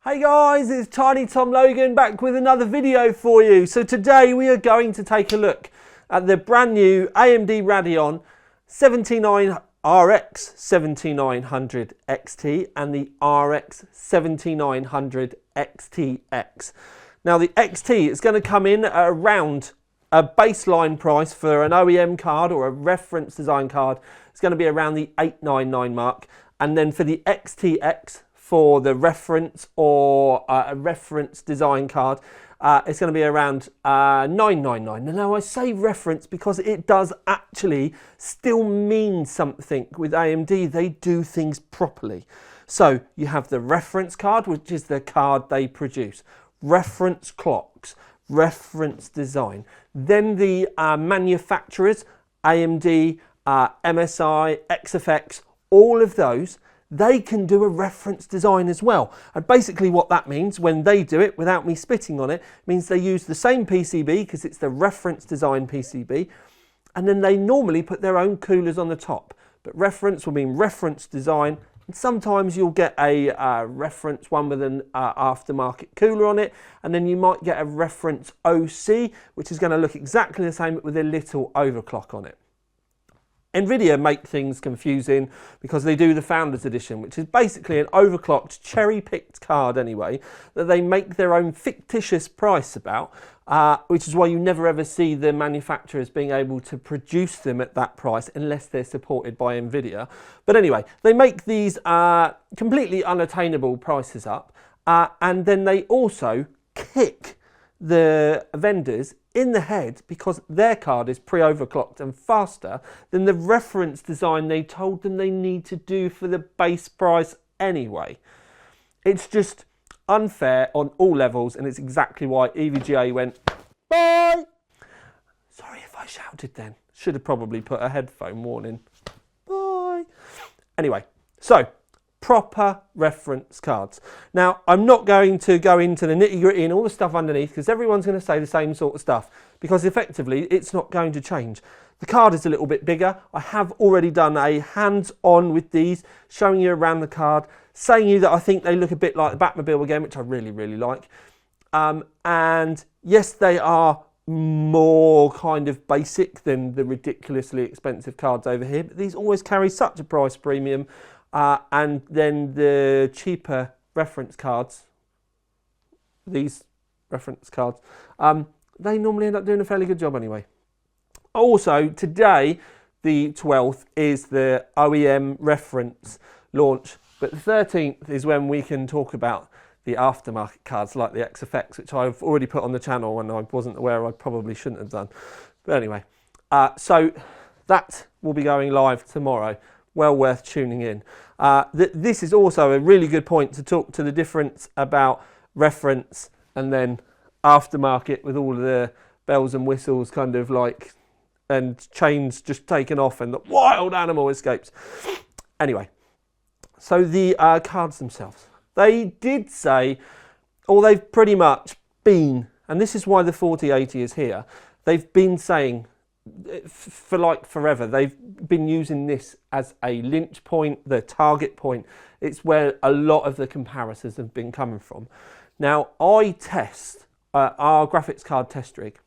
Hey guys, it's Tiny Tom Logan back with another video for you. So today we are going to take a look at the brand new AMD Radeon 79 RX 7900 XT and the RX 7900 XTX. Now the XT is going to come in at around a baseline price for an OEM card or a reference design card. It's going to be around the $899 mark, and then for the XTX, for the reference or a reference design card, it's going to be around $999. Now I say reference because it does actually still mean something with AMD. They do things properly. So you have the reference card, which is the card they produce, reference clocks, reference design. Then the manufacturers, AMD, MSI, XFX, all of those, they can do a reference design as well. And basically what that means when they do it, without me spitting on it, means they use the same PCB because it's the reference design PCB, and then they normally put their own coolers on the top. But reference will mean reference design, and sometimes you'll get a reference one with an aftermarket cooler on it, and then you might get a reference OC, which is going to look exactly the same but with a little overclock on it. Nvidia make things confusing because they do the Founders Edition, which is basically an overclocked, cherry-picked card anyway, that they make their own fictitious price about, which is why you never ever see the manufacturers being able to produce them at that price unless they're supported by Nvidia. But anyway, they make these completely unattainable prices up, and then they also kick the vendors in the head because their card is pre-overclocked and faster than the reference design they told them they need to do for the base price anyway. It's just unfair on all levels, and it's exactly why EVGA went, bye! Sorry if I shouted then. Should have probably put a headphone warning. Bye! Anyway, so proper reference cards. Now, I'm not going to go into the nitty-gritty and all the stuff underneath because everyone's going to say the same sort of stuff because effectively it's not going to change. The card is a little bit bigger. I have already done a hands-on with these, showing you around the card, saying you that I think they look a bit like the Batmobile again, which I really, really like. And yes, they are more kind of basic than the ridiculously expensive cards over here, but these always carry such a price premium. And then the cheaper reference cards, these reference cards, they normally end up doing a fairly good job anyway. Also, today, the 12th, is the OEM reference launch, but the 13th is when we can talk about the aftermarket cards like the XFX, which I've already put on the channel and I wasn't aware I probably shouldn't have done. But anyway, so that will be going live tomorrow. Well worth tuning in. This is also a really good point to talk to the difference about reference and then aftermarket with all of the bells and whistles kind of like, and chains just taken off and the wild animal escapes. Anyway, so the cards themselves. They did say, or they've pretty much been, and this is why the 4080 is here, they've been saying for like forever, they've been using this as a lynch point, the target point. It's where a lot of the comparisons have been coming from. Now, I test our graphics card test rig,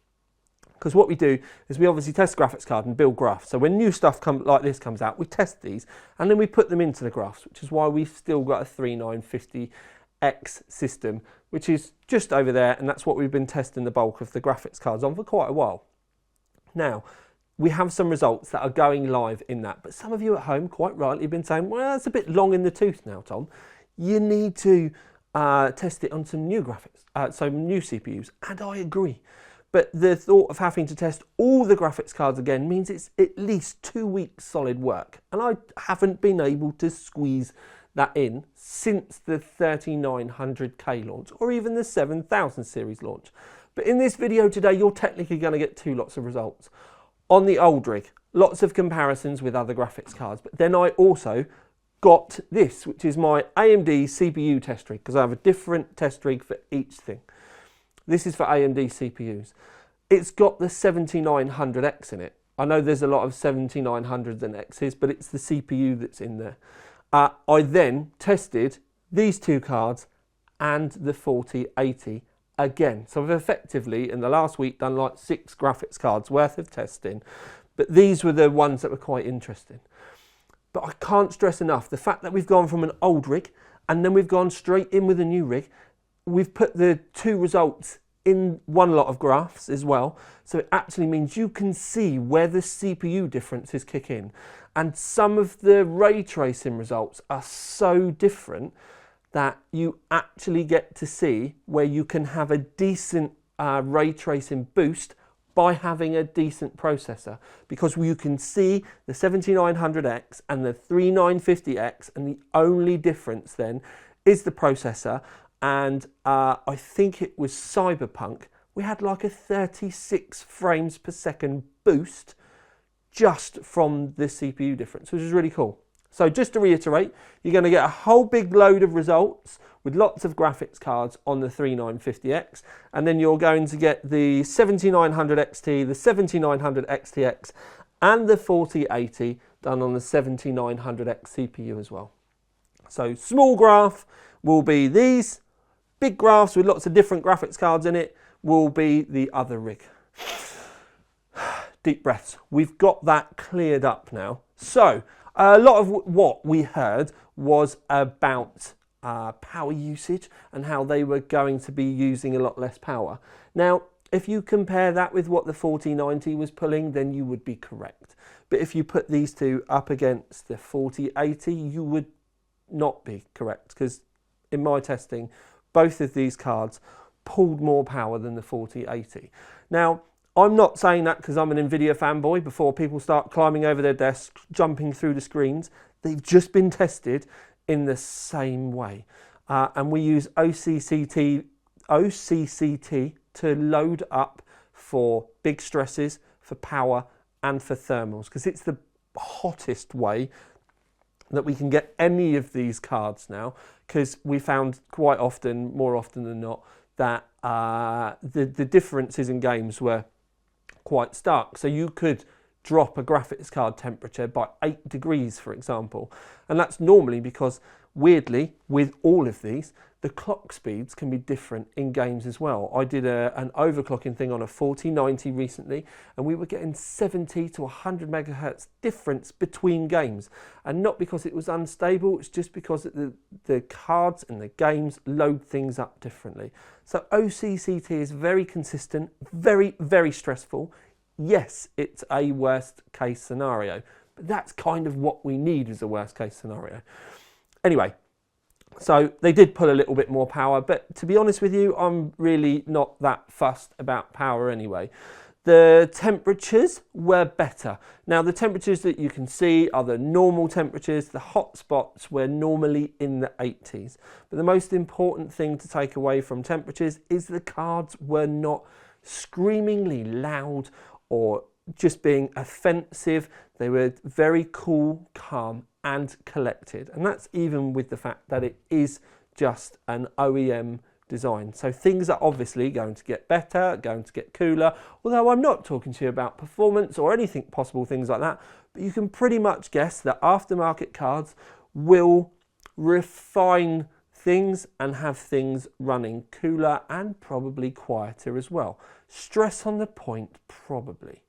because what we do is we obviously test graphics card and build graphs. So when new stuff like this comes out, we test these and then we put them into the graphs, which is why we've still got a 3950X system, which is just over there, and that's what we've been testing the bulk of the graphics cards on for quite a while. Now, we have some results that are going live in that, but some of you at home quite rightly have been saying, well, it's a bit long in the tooth now, Tom. You need to test it on some new graphics, so new CPUs, and I agree. But the thought of having to test all the graphics cards again means it's at least 2 weeks solid work, and I haven't been able to squeeze that in since the 3900K launch, or even the 7000 series launch. But in this video today, you're technically going to get two lots of results. On the old rig, lots of comparisons with other graphics cards, but then I also got this, which is my AMD CPU test rig, because I have a different test rig for each thing. This is for AMD CPUs. It's got the 7900X in it. I know there's a lot of 7900s and X's, but it's the CPU that's in there. I then tested these two cards and the 4080 again. So I've effectively, in the last week, done like 6 graphics cards worth of testing, but these were the ones that were quite interesting. But I can't stress enough the fact that we've gone from an old rig and then we've gone straight in with a new rig. We've put the 2 results in one lot of graphs as well, so it actually means you can see where the CPU differences kick in. And some of the ray tracing results are so different that you actually get to see where you can have a decent ray tracing boost by having a decent processor, because you can see the 7900X and the 3950X, and the only difference then is the processor. And I think it was Cyberpunk, we had like a 36 frames per second boost just from the CPU difference, which is really cool. So just to reiterate, you're going to get a whole big load of results with lots of graphics cards on the 3950X, and then you're going to get the 7900 XT, the 7900 XTX, and the 4080 done on the 7900X CPU as well. So small graph will be these, big graphs with lots of different graphics cards in it will be the other rig. Deep breaths. We've got that cleared up now. So a lot of what we heard was about power usage and how they were going to be using a lot less power. Now, if you compare that with what the 4090 was pulling, then you would be correct. But if you put these two up against the 4080, you would not be correct, because in my testing, both of these cards pulled more power than the 4080. Now, I'm not saying that because I'm an Nvidia fanboy before people start climbing over their desks, jumping through the screens. They've just been tested in the same way. And we use OCCT to load up for big stresses, for power and for thermals, because it's the hottest way that we can get any of these cards now, because we found quite often, more often than not, that the differences in games were quite stark. So you could drop a graphics card temperature by 8 degrees, for example. And that's normally because, weirdly, with all of these, the clock speeds can be different in games as well. I did an overclocking thing on a 4090 recently, and we were getting 70 to 100 megahertz difference between games. And not because it was unstable, it's just because the cards and the games load things up differently. So OCCT is very consistent, very, very stressful. Yes, it's a worst case scenario, but that's kind of what we need as a worst case scenario. Anyway, so they did pull a little bit more power, but to be honest with you, I'm really not that fussed about power anyway. The temperatures were better. Now, the temperatures that you can see are the normal temperatures. The hot spots were normally in the 80s. But the most important thing to take away from temperatures is the cards were not screamingly loud or just being offensive. They were very cool, calm and collected. And that's even with the fact that it is just an OEM design. So things are obviously going to get better, going to get cooler, although I'm not talking to you about performance or anything possible things like that, but you can pretty much guess that aftermarket cards will refine things and have things running cooler and probably quieter as well. Stress on the point, probably.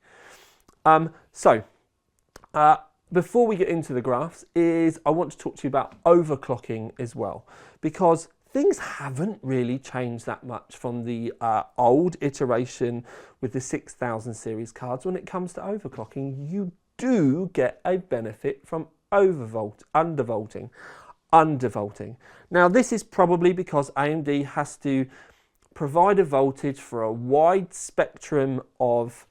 Before we get into the graphs, I want to talk to you about overclocking as well, because things haven't really changed that much from the old iteration with the 6000 series cards. When it comes to overclocking, you do get a benefit from undervolting. Now, this is probably because AMD has to provide a voltage for a wide spectrum of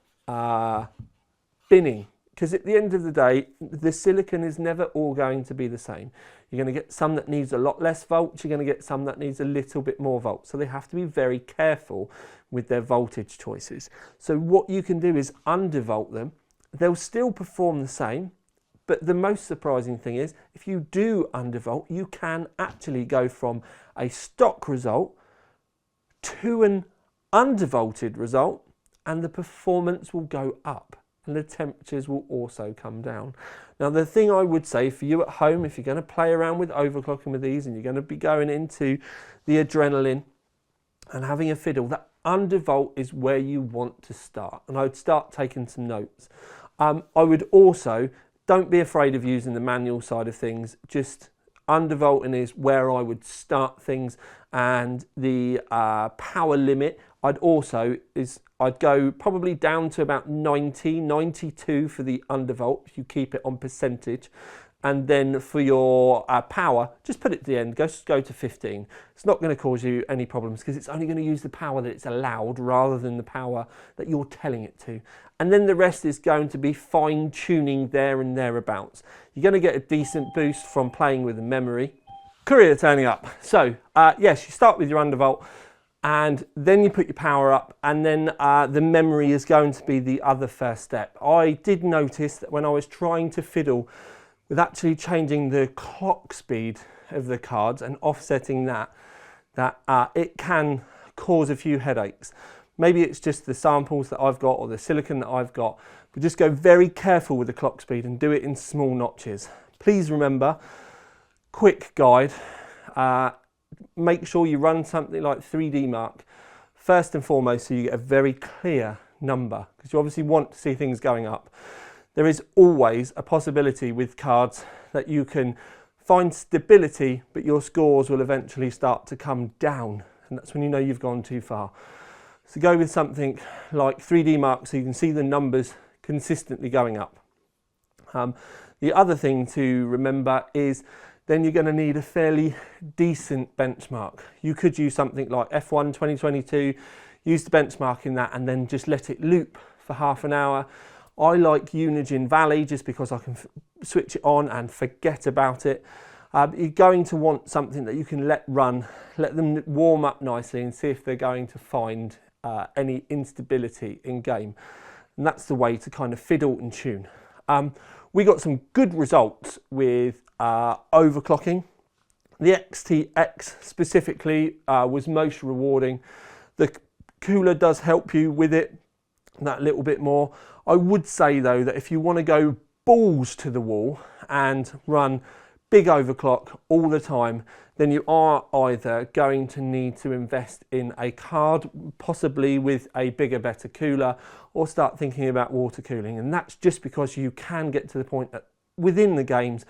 binning. Because at the end of the day, the silicon is never all going to be the same. You're going to get some that needs a lot less volts, you're going to get some that needs a little bit more volts. So they have to be very careful with their voltage choices. So what you can do is undervolt them. They'll still perform the same, but the most surprising thing is, if you do undervolt, you can actually go from a stock result to an undervolted result, and the performance will go up. and the temperatures will also come down. Now the thing I would say for you at home, if you're going to play around with overclocking with these and you're going to be going into the adrenaline and having a fiddle, that undervolt is where you want to start, and I would start taking some notes. I would also, don't be afraid of using the manual side of things. Just undervolting is where I would start things, and the power limit I'd go probably down to about 90, 92 for the undervolt if you keep it on percentage, and then for your power, just put it to the end, go to 15. It's not going to cause you any problems because it's only going to use the power that it's allowed rather than the power that you're telling it to. And then the rest is going to be fine tuning there and thereabouts. You're going to get a decent boost from playing with the memory. Courier turning up. So yes, you start with your undervolt, and then you put your power up, and then the memory is going to be the other first step. I did notice that when I was trying to fiddle with actually changing the clock speed of the cards and offsetting that it can cause a few headaches. Maybe it's just the samples that I've got or the silicon that I've got, but just go very careful with the clock speed and do it in small notches. Please remember, quick guide, make sure you run something like 3D Mark first and foremost so you get a very clear number, because you obviously want to see things going up. There is always a possibility with cards that you can find stability, but your scores will eventually start to come down, and that's when you know you've gone too far. So go with something like 3D Mark so you can see the numbers consistently going up. The other thing to remember is then you're going to need a fairly decent benchmark. You could use something like F1 2022, use the benchmark in that, and then just let it loop for half an hour. I like Unigine Valley just because I can switch it on and forget about it. You're going to want something that you can let run, let them warm up nicely and see if they're going to find any instability in game. And that's the way to kind of fiddle and tune. We got some good results with overclocking. The XTX specifically was most rewarding. The cooler does help you with it that little bit more. I would say though that if you want to go balls to the wall and run big overclock all the time, then you are either going to need to invest in a card, possibly with a bigger, better cooler, or start thinking about water cooling. And that's just because you can get to the point that within the games,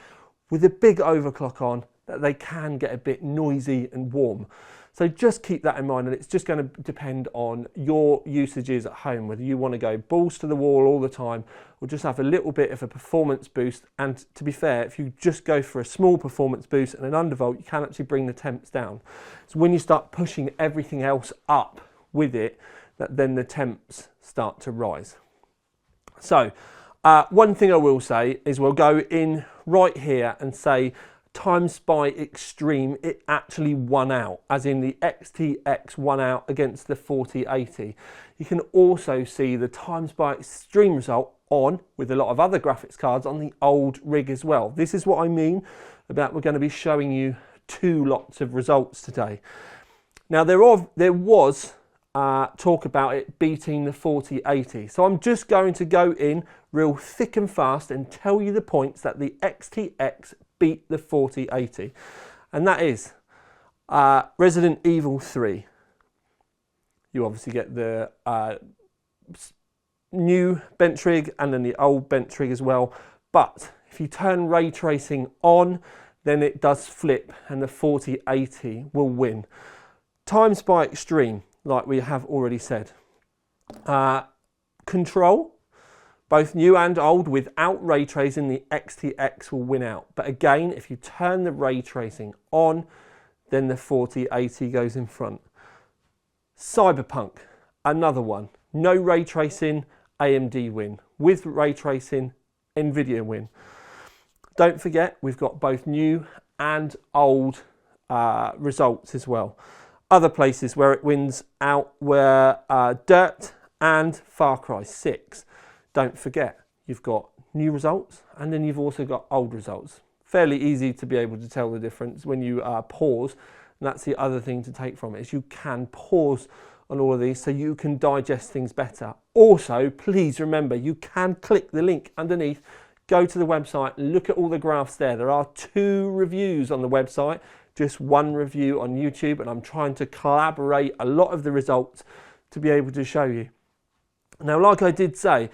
with a big overclock on, that they can get a bit noisy and warm. So just keep that in mind, and it's just going to depend on your usages at home, whether you want to go balls to the wall all the time or just have a little bit of a performance boost. And to be fair, if you just go for a small performance boost and an undervolt, you can actually bring the temps down. So when you start pushing everything else up with it, that then the temps start to rise. So one thing I will say is we'll go in right here and say times by extreme, it actually won out, as in the XTX won out against the 4080. You can also see the times by extreme result on with a lot of other graphics cards on the old rig as well. This is what I mean about we're going to be showing you two lots of results today. Now there was talk about it beating the 4080, so I'm just going to go in real thick and fast and tell you the points that the XTX beat the 4080, and that is Resident Evil 3. You obviously get the new bench rig and then the old bench rig as well, but if you turn ray tracing on, then it does flip and the 4080 will win. Times by extreme, like we have already said. Control, both new and old, without ray tracing, the XTX will win out. But again, if you turn the ray tracing on, then the 4080 goes in front. Cyberpunk, another one. No ray tracing, AMD win. With ray tracing, Nvidia win. Don't forget, we've got both new and old results as well. Other places where it wins out were Dirt and Far Cry 6. Don't forget, you've got new results and then you've also got old results. Fairly easy to be able to tell the difference when you pause. And that's the other thing to take from it, is you can pause on all of these so you can digest things better. Also, please remember, you can click the link underneath, go to the website, look at all the graphs there. There are 2 reviews on the website, just 1 review on YouTube, and I'm trying to collaborate a lot of the results to be able to show you. Now, like I did say,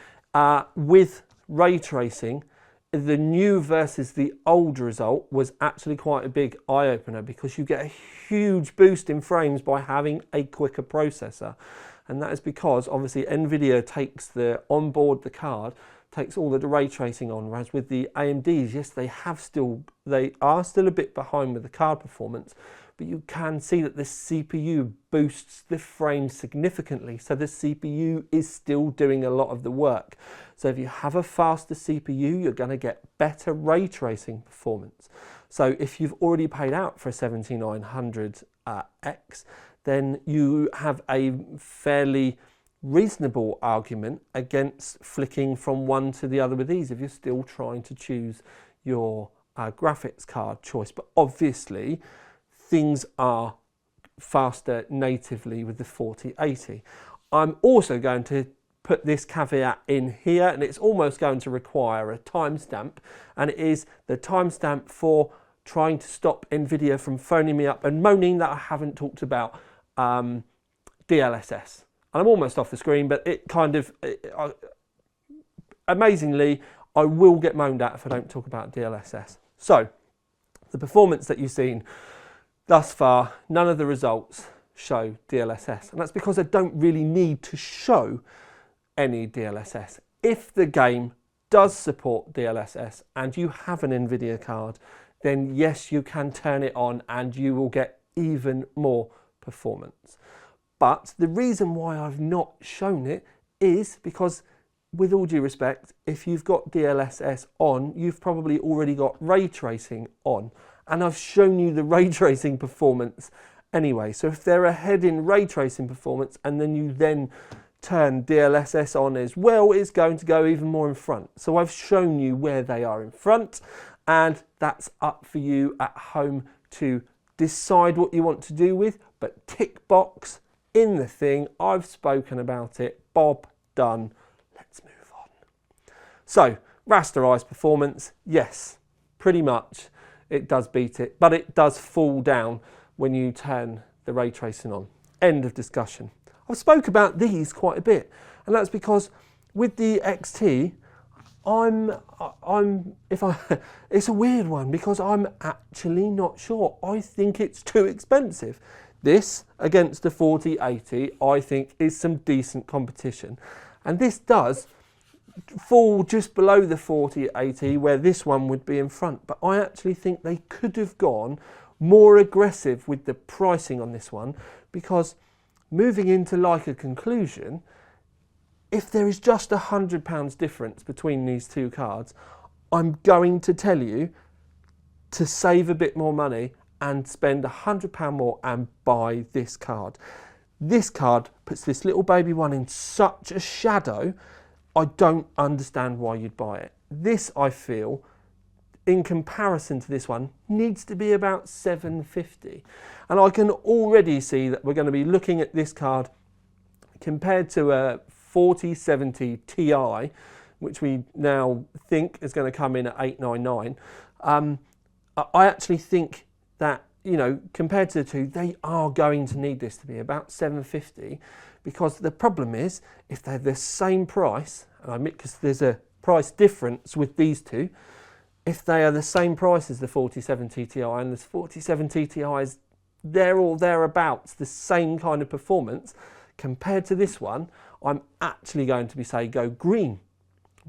with ray tracing, the new versus the old result was actually quite a big eye-opener, because you get a huge boost in frames by having a quicker processor. And that is because obviously Nvidia takes the onboard the card, takes all the ray tracing on, whereas with the AMDs, yes, they are still a bit behind with the card performance, but you can see that the CPU boosts the frames significantly. So the CPU is still doing a lot of the work. So if you have a faster CPU, you're going to get better ray tracing performance. So if you've already paid out for a 7900X, then you have a fairly reasonable argument against flicking from one to the other with these if you're still trying to choose your graphics card choice. But obviously, things are faster natively with the 4080. I'm also going to put this caveat in here, and it's almost going to require a timestamp, and it is the timestamp for trying to stop Nvidia from phoning me up and moaning that I haven't talked about DLSS. And I'm almost off the screen, but it kind of, amazingly, I will get moaned at if I don't talk about DLSS. So, the performance that you've seen thus far, none of the results show DLSS. And that's because I don't really need to show any DLSS. If the game does support DLSS and you have an Nvidia card, then yes, you can turn it on and you will get even more performance. But the reason why I've not shown it is because, with all due respect, if you've got DLSS on, you've probably already got ray tracing on. And I've shown you the ray tracing performance anyway. So if they're ahead in ray tracing performance and then you then turn DLSS on as well, it's going to go even more in front. So I've shown you where they are in front, and that's up for you at home to decide what you want to do with. But tick box in the thing, I've spoken about it, Bob, done, let's move on. So, rasterized performance, yes, pretty much it does beat it, but it does fall down when you turn the ray tracing on. End of discussion. I've spoke about these quite a bit, and that's because with the XT, it's a weird one because I'm actually not sure. I think it's too expensive. This against the 4080, I think, is some decent competition. And this does fall just below the 4080 where this one would be in front. But I actually think they could have gone more aggressive with the pricing on this one, because moving into like a conclusion, if there is just £100 difference between these two cards, I'm going to tell you to save a bit more money and spend £100 more and buy this card. This card puts this little baby one in such a shadow, I don't understand why you'd buy it. This, I feel, in comparison to this one, needs to be about $750. And I can already see that we're going to be looking at this card compared to a 4070 Ti, which we now think is going to come in at $899. I actually think that, you know, compared to the two, they are going to need this to be about $750, because the problem is, if they're the same price, and I admit because there's a price difference with these two, if they are the same price as the 4070 Ti, and the 4070 Ti is there or thereabouts, the same kind of performance, compared to this one, I'm actually going to be saying go green.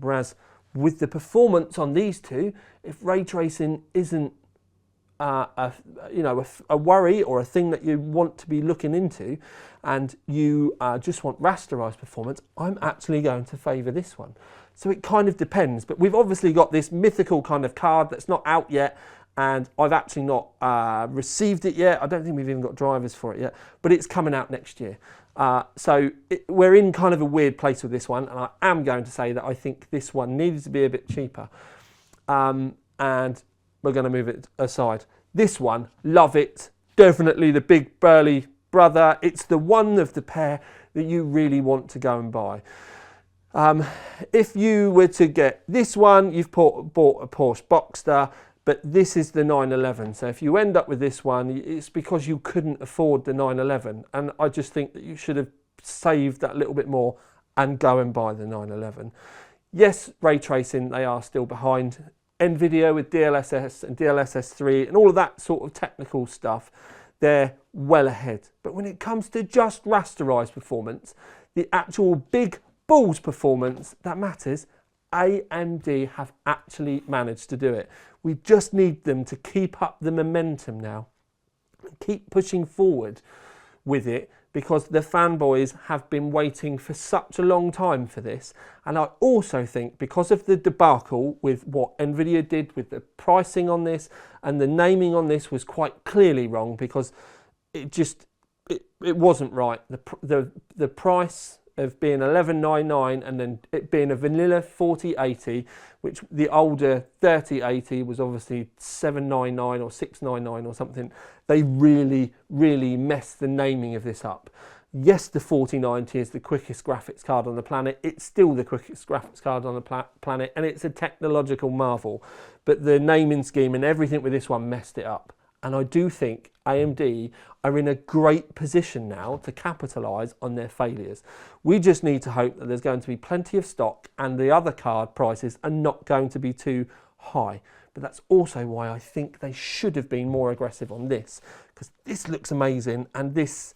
Whereas with the performance on these two, if ray tracing isn't a worry or a thing that you want to be looking into, and you just want rasterized performance, I'm actually going to favour this one. So it kind of depends, but we've obviously got this mythical kind of card that's not out yet, and I've actually not received it yet. I don't think we've even got drivers for it yet, but it's coming out next year. We're in kind of a weird place with this one, and I am going to say that I think this one needed to be a bit cheaper, and we're going to move it aside. This one, love it. Definitely the big burly brother. It's the one of the pair that you really want to go and buy. If you were to get this one, you've bought a Porsche Boxster, but this is the 911. So if you end up with this one, it's because you couldn't afford the 911. And I just think that you should have saved that little bit more and go and buy the 911. Yes, ray tracing, they are still behind. Nvidia with DLSS and DLSS 3 and all of that sort of technical stuff, they're well ahead. But when it comes to just rasterized performance, the actual big balls performance that matters, AMD have actually managed to do it. We just need them to keep up the momentum now, keep pushing forward with it, because the fanboys have been waiting for such a long time for this. And I also think because of the debacle with what Nvidia did with the pricing on this, and the naming on this was quite clearly wrong, because it wasn't right. The price of being $1199 and then it being a vanilla 4080, which the older 3080 was obviously $799 or $699 or something. They really messed the naming of this up. Yes, the 4090 is the quickest graphics card on the planet. It's still the quickest graphics card on the planet, and it's a technological marvel. But the naming scheme and everything with this one messed it up. And I do think AMD are in a great position now to capitalise on their failures. We just need to hope that there's going to be plenty of stock and the other card prices are not going to be too high. But that's also why I think they should have been more aggressive on this, because this looks amazing and this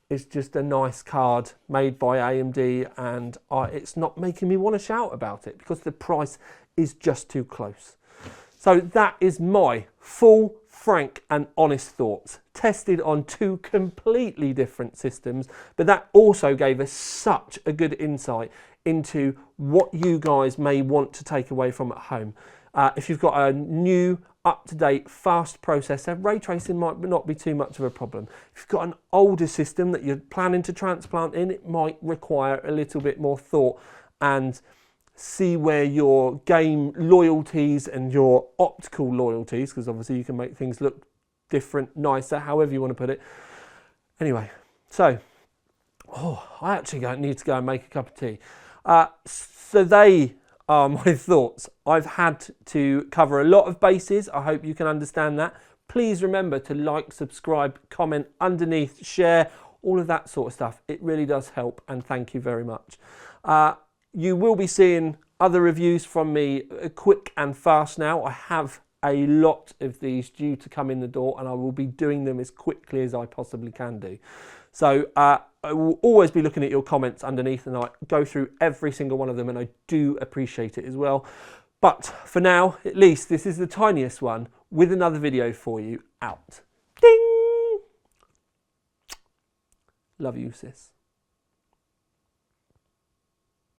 is just a nice card made by AMD, and it's not making me want to shout about it because the price is just too close. So that is my full, frank and honest thoughts, tested on two completely different systems, but that also gave us such a good insight into what you guys may want to take away from at home. If you've got a new, up-to-date, fast processor, ray tracing might not be too much of a problem. If you've got an older system that you're planning to transplant in, it might require a little bit more thought, and see where your game loyalties and your optical loyalties, because obviously you can make things look different, nicer, however you want to put it. Anyway, so, I actually need to go and make a cup of tea. So they are my thoughts. I've had to cover a lot of bases. I hope you can understand that. Please remember to like, subscribe, comment underneath, share, all of that sort of stuff. It really does help, and thank you very much. You will be seeing other reviews from me quick and fast now. I have a lot of these due to come in the door, and I will be doing them as quickly as I possibly can do. So I will always be looking at your comments underneath, and I go through every single one of them, and I do appreciate it as well. But for now, at least, this is the tiniest one with another video for you out. Ding! Love you, sis.